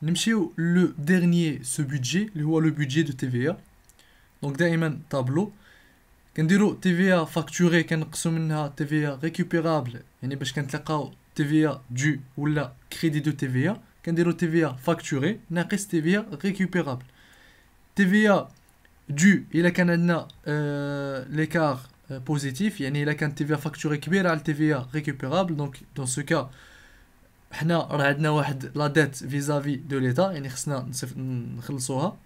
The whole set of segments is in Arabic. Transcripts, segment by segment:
نمشيو لو ديرنيي سو بودجي اللي هو لو بودجي دو TVA. دونك دائما طابلو كنديرو TVA فاكتوري كنقصو منها TVA ريكوبيرابل، يعني باش كنتلقاو TVA دو ولا كريدي دو TVA كنديرو TVA فاكتوري ناقص TVA ريكوبيرابل. TVA دو الا كان عندنا ليكار بوزيتيف، يعني الا كانت TVA فاكتوري كبيره على TVA ريكوبيرابل، دونك دون سو كا حنا راه عندنا واحد لا ديت فيزافي دو ليتا، يعني خصنا نخلصوها.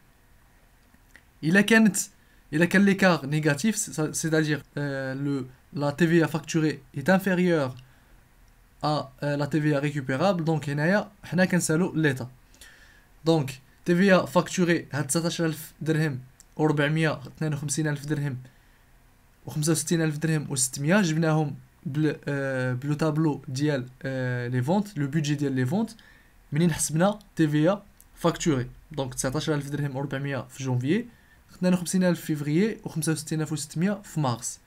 الا كان ليكار نيجاتيف c'est-à-dire la TVA facturée est inférieure à la TVA récupérable، دونك هنايا حنا كنسالو ليتا. دونك TVA facturée هاد 19000 درهم و 452000 درهم و 65000 درهم و 600 جبناهم بلو تابلو ديال لي فونت، لو بودجي ديال لي فونت منين حسبنا TVA فاكتوري. دونك 19000 درهم و 400 في جونفيي، 52000 في فيفريي و 65600 في مارس.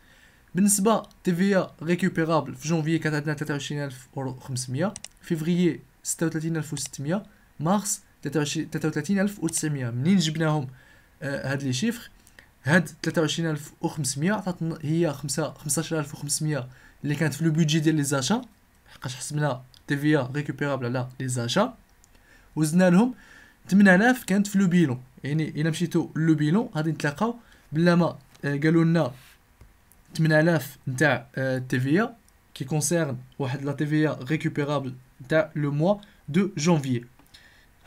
بالنسبه TVA ريكوبيرابل في جونفيي كانت عندنا 23500، فيفريي 36600، مارس 33900. منين جبناهم هاد لي شيفر؟ هاد 23500 عطاتنا هي 15500 اللي كانت في لو بودجي ديال لي زاشا، حقاش حسبنا TVA ريكوبيرابل على لي زاشا، وزدنا لهم 8000 كانت في لو بيلون. يعني الا مشيتو لو بيلون غادي نتلاقاو بلا ما قالوا لنا 8000 نتاع TVA كي كونسيرن واحد لا TVA ريكوبيرابل نتاع لو موا دو جونفيي.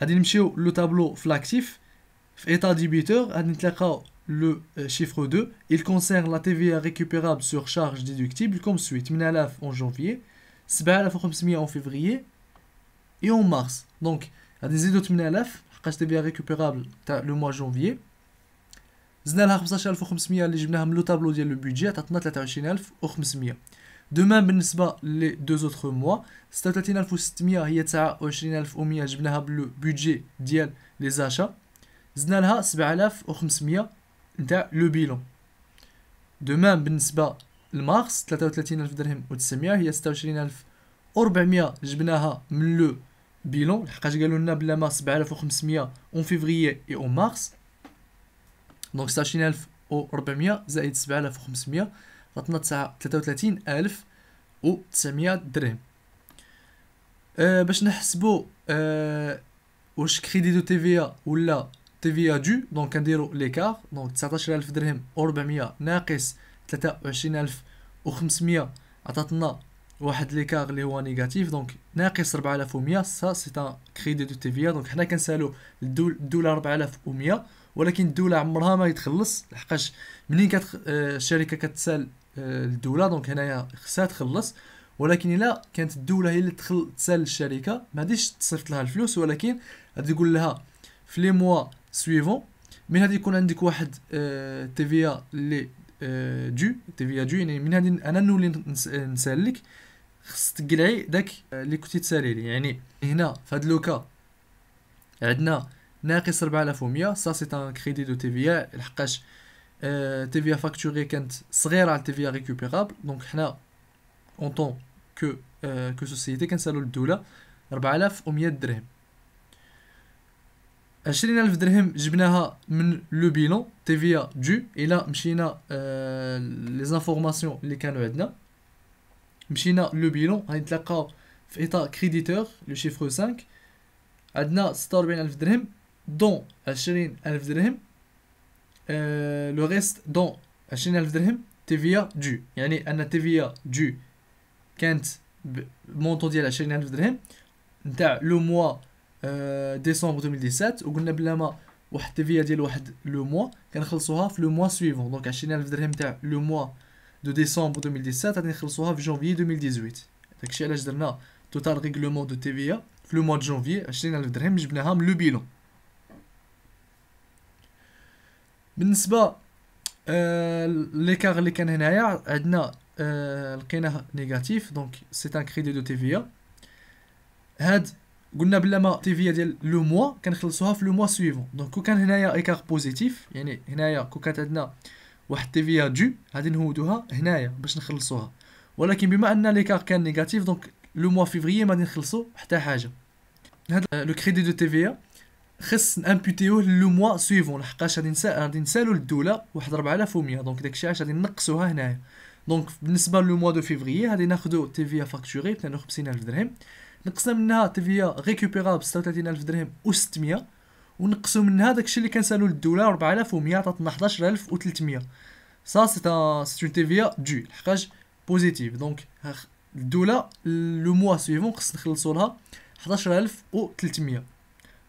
غادي نمشيو لو تابلو في لاكتيف في ايتا ديبيتور، غادي نتلاقاو le chiffre 2, il concerne la TVA récupérable sur charge déductible comme suit: 8000 en janvier, 7500 en février et en mars. Donc, à des 8000 حقاش TVA récupérable تاع le mois janvier. زدنا لها 15500 اللي جبناها من لو طابلو ديال لو بودجي عطاتنا 23500. دو ميم بالنسبه لي دو زوتر موا، 36600 هي 29100 جبناها بلو بودجي ديال لي زاشا، زدنا لها 7500 نتاع لو بيلون. دو ميم بالنسبه لمارس، 33000 درهم و 900 هي 26400 جبناها من لو بيلون، لحقاش قالوا لنا بلا ما 7500 اون فيفريي اي اون مارس. دونك 26400 زائد 7500 عطاتنا 33900 درهم. باش نحسبوا واش كريدي دو TVA ولا TVA دو، دونك كنديرو ليكار. دونك 19000 درهم و 400 ناقص 23500 عطاتنا واحد ليكار اللي هو نيجاتيف، دونك ناقص 4100. سا سي ان كريدي دو TVA. دونك حنا كنسالو الدوله 4100، ولكن الدوله عمرها ما يتخلص، لحقاش منين الشركه كتسال الدوله دونك هنايا خصها تخلص. ولكن الا كانت الدوله هي اللي تسال الشركه ما غاديش تصيفط لها الفلوس، ولكن غادي تقول لها في لي موا سويفون من غادي يكون عندك واحد TVA اللي دو TVA دو، يعني من غادي انا نولي نسالك خص تقلعي داك اللي كنتي تسالي لي. يعني هنا في هاد لوكا عندنا ناقص 4100. سا سي ان كريدي دو TVA لحقاش TVA فاكتوري كانت صغيره على TVA ريكوبيرابل. دونك حنا en tant que société كنسالو للدوله 4100 درهم. 20000 درهم جبناها من لو بيلون TVA دو. الى مشينا لي زانفورماسيون اللي كانوا عندنا، مشينا لو بيلون غادي نتلاقاو في ايتا كريديتور لو شيفر 5 عندنا 46000 درهم دون 20000 درهم لو ريست دون 20000 درهم TVA دو. يعني ان TVA دو كانت مونطون ديال 20000 درهم نتاع لو موا ديسمبر 2017، وقلنا بلا ما واحد TVA ديال واحد لو موا كنخلصوها في لو موا سويفون. دونك 20000 درهم تاع لو موا دو ديسمبر 2017 غادي نخلصوها في جونفيي 2018. داكشي علاش درنا توتال ريغلومون دو TVA في لو موا دو جونفيي 20000 درهم جبناها من لو بيلون. بالنسبه ليكار اللي كان هنايا عندنا لقيناه نيجاتيف، دونك سي ان كريدي دو TVA. هاد قلنا بلا ما TVA ديال لو موا كنخلصوها في لو موا سويفون. دونك كون كان هنايا ايكار بوزيتيف، يعني هنايا كون كانت عندنا واحد TVA دو غادي نهودوها هنايا باش نخلصوها، ولكن بما ان ليكار كان نيجاتيف دونك لو موا فيفريي ما غادي نخلصو حتى حاجه. هاد لو كريدي دو TVA خص نامبوتيوه لو موا سويفون، لحقاش غادي نسالو للدوله واحد 4100. دونك داكشي علاش غادي نقصوها هنايا. دونك بالنسبه لو موا دو فيفري غادي ناخدو تيفيا فاكتوري ب 52000 درهم، نقصنا منها تيفيا ريكوبيرابل 36000 درهم و600، ونقصو منها داكشي اللي كنسالو للدوله 4100 عطاتنا 11300. سا سي اون تيفيا دو لحقاش بوزيتيف. دونك الدوله لو موا سويفون خص نخلصوا لها 11300.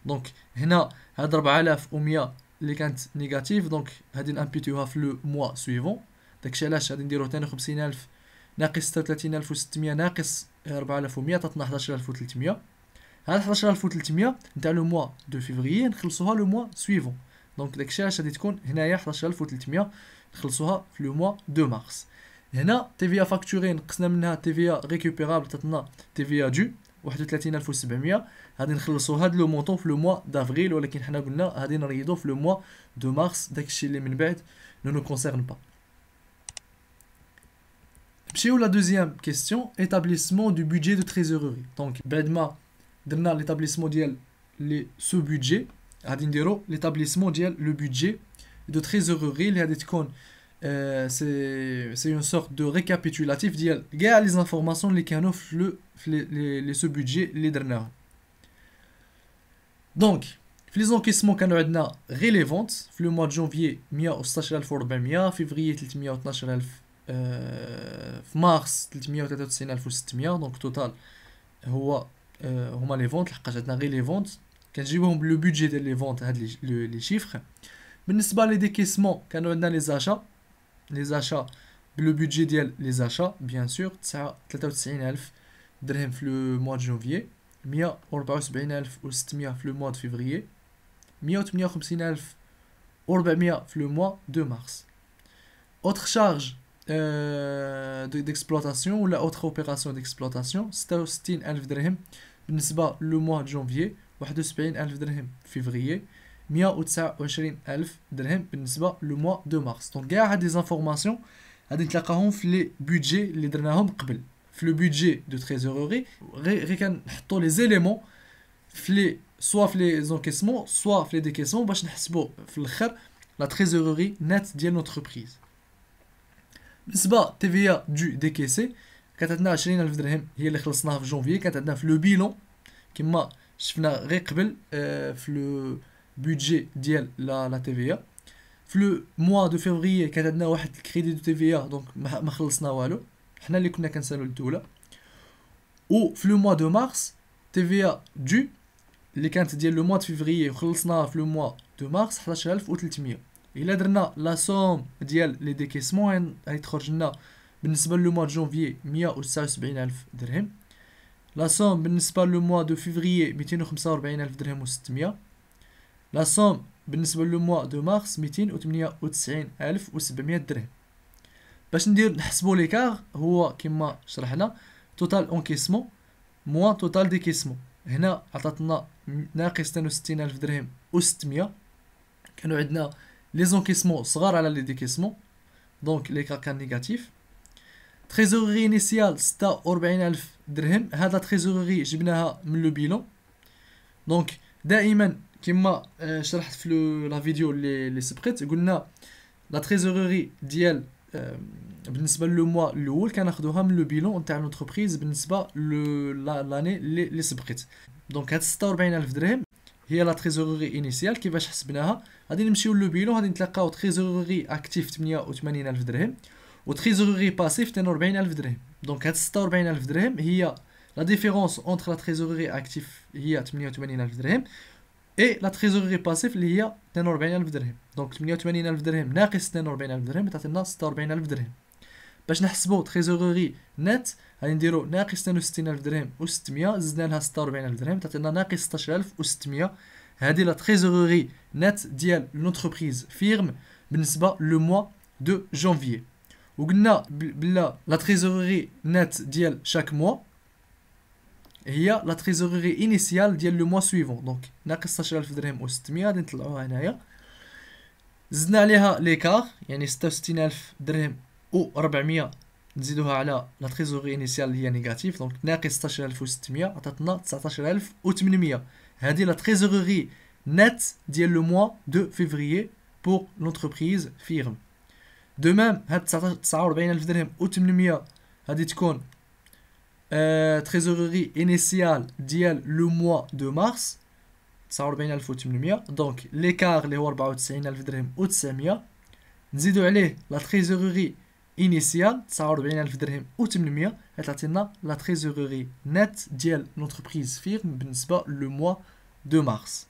دونك هنا هاد 4100 اللي كانت نيجاتيف، دونك غادي نامبيتيوها في لو موا سويفون. داكشي علاش غادي نديرو 52000 ناقص 33600 ناقص 4100 عطاتنا 11300. هاد 11300 نتاع لو موا دو فيفري نخلصوها لو موا سويفون. دونك داكشي علاش غادي تكون هنايا 11300 نخلصوها في لو موا دو مارس. هنا تيفيا فاكتوري نقصنا منها تيفيا ريكوبيرابل عطاتنا تيفيا دو 31700. غادي نخلصوا هاد لو مونطون في لو موا دافريل، ولكن حنا قلنا غادي نريدو في لو موا دو مارس، داكشي اللي من بعد نو كونسيرن با. نمشيو لا دوزيام كيستيون، établissement du budget de trésorerie. دونك بعد ما درنا ليتابليسمون ديال لي سو بودجي غادي نديرو ليتابليسمون ديال لو بودجي دو تريزوروري اللي غادي تكون سي اون سورت دو ريكابيتولاتيف ديال كاع لي زانفورماسيون اللي كانوا في لي سو بودجي اللي درناهم. دونك في لي زونكيسمون كانوا عندنا غير لي فونت في لو موا د جونفيي 116400، فيفري 312000، في مارس 393600. دونك توتال هو هما لي فونت لحقاش عندنا غير لي فونت كنجيبوهم بلو بودجي ديال لي فونت هاد لي شيفر. بالنسبه لي ديكيسمون كانوا عندنا لي زاشا بلو بودجي ديال لي زاشا بيان سور 93000 درهم في لو موا د جونفيي، 174600 في لو موا د فيفري، 158400 في لو موا دو مارس. autre charge d'exploitation ولا autre opération d'exploitation 66000 درهم بالنسبه لو موا د جونفيي، 71000 درهم في فيفري، 129000 درهم بالنسبه لو موا دو مارس. دونك كاع هاد لي زانفورماسيون غادي نتلاقاهم في لي بودجي اللي درناهم قبل. في لو بودجي دو تريزوروري غير كنحطوا لي زيليمون في لي سوا في لي زونكيسمون سوا في لي ديكيسمون باش نحسبوا في الاخر لا تريزوروري نت ديال لونتربريز. بالنسبه تيفيا دو ديكيسي كانت عندنا 20000 درهم هي اللي خلصناها في جونفيي، كانت عندنا في لو بيلون كما شفنا غير قبل في لو بودجي ديال لا تيفيا. في لو موا دو فيفري كانت عندنا واحد الكريدي دو تيفيا، دونك ما خلصنا والو، حنا اللي كنا كنسالو للدوله. و في لو موا دو مارس تيفيا دو اللي كانت ديال لو موا دو فيفري وخلصناها في لو موا دو مارس 11300. الا درنا لا سوم ديال لي ديكيسمون غيتخرج لنا بالنسبه لو موا دو جونفيي 179000 درهم، لا سوم بالنسبه لو موا دو فيفري 245000 درهم و600، لا سوم بالنسبه لو موا دو مارس 298700 درهم. باش نحسبوا ليكار هو كما شرحنا توتال اونكيسمون موان توتال ديكيسمون. هنا عطاتنا ناقص 62000 درهم و600. كانوا عندنا لي زونكيسمون صغار على لي ديكيسمون، دونك ليكار كان نيجاتيف. تريزوري انيسيال 46000 درهم، هذا تريزوري جبناها من لو بيلون. دونك دائما كما شرحت في لا فيديو اللي سبقت قلنا لا تريزوري ديال بالنسبه لو موا الاول كناخذوها من لو بيلون نتاع لونتربريز بالنسبه لاني اللي سبقت. دونك هاد 46000 درهم هي لا تريزوري انيسيال. كيفاش حسبناها؟ غادي نمشيو لو بيلون غادي نتلاقاو تريزوري اكتيف 88000 درهم و تريزوري باسيف 42000 درهم. دونك هاد 46000 درهم هي لا ديفيرونس اونتر لا تريزوري اكتيف هي 88000 درهم اي لا تريزوري باسيف اللي هي 42000 درهم. دونك 88000 درهم ناقص 42000 درهم تعطينا 46000 درهم. باش نحسبوا تريزوري نت غادي نديرو ناقص 62000 درهم و600 زدنا لها 46000 درهم تعطينا ناقص 16600. هذه لا تريزوري نت ديال لونتربريز فيرم بالنسبه لو موا دو جانفيي. وقلنا بلا لا تريزوري نت ديال شاك موا هي لا تريزوري انيسيال ديال لو موا سويفون. دونك ناقص 16000 درهم و600 غادي نطلعوها هنايا، زدنا عليها ليكار يعني 66000 درهم و400 نزيدوها على لا تريزوري انيسيال اللي هي نيجاتيف. دونك ناقص 16600 عطاتنا 19800. هذه لا تريزوري net ديال le mois de février pour l'entreprise firme. De même هاد 49000 درهم و800 غادي تكون trésorerie initiale ديال le mois de mars 49800. دونك l'écart اللي هو 94000 درهم و900 نزيدو عليه لا trésorerie initiale 49000 درهم و800 غتعطينا لا trésorerie net ديال l'entreprise firme بالنسبة le mois de mars.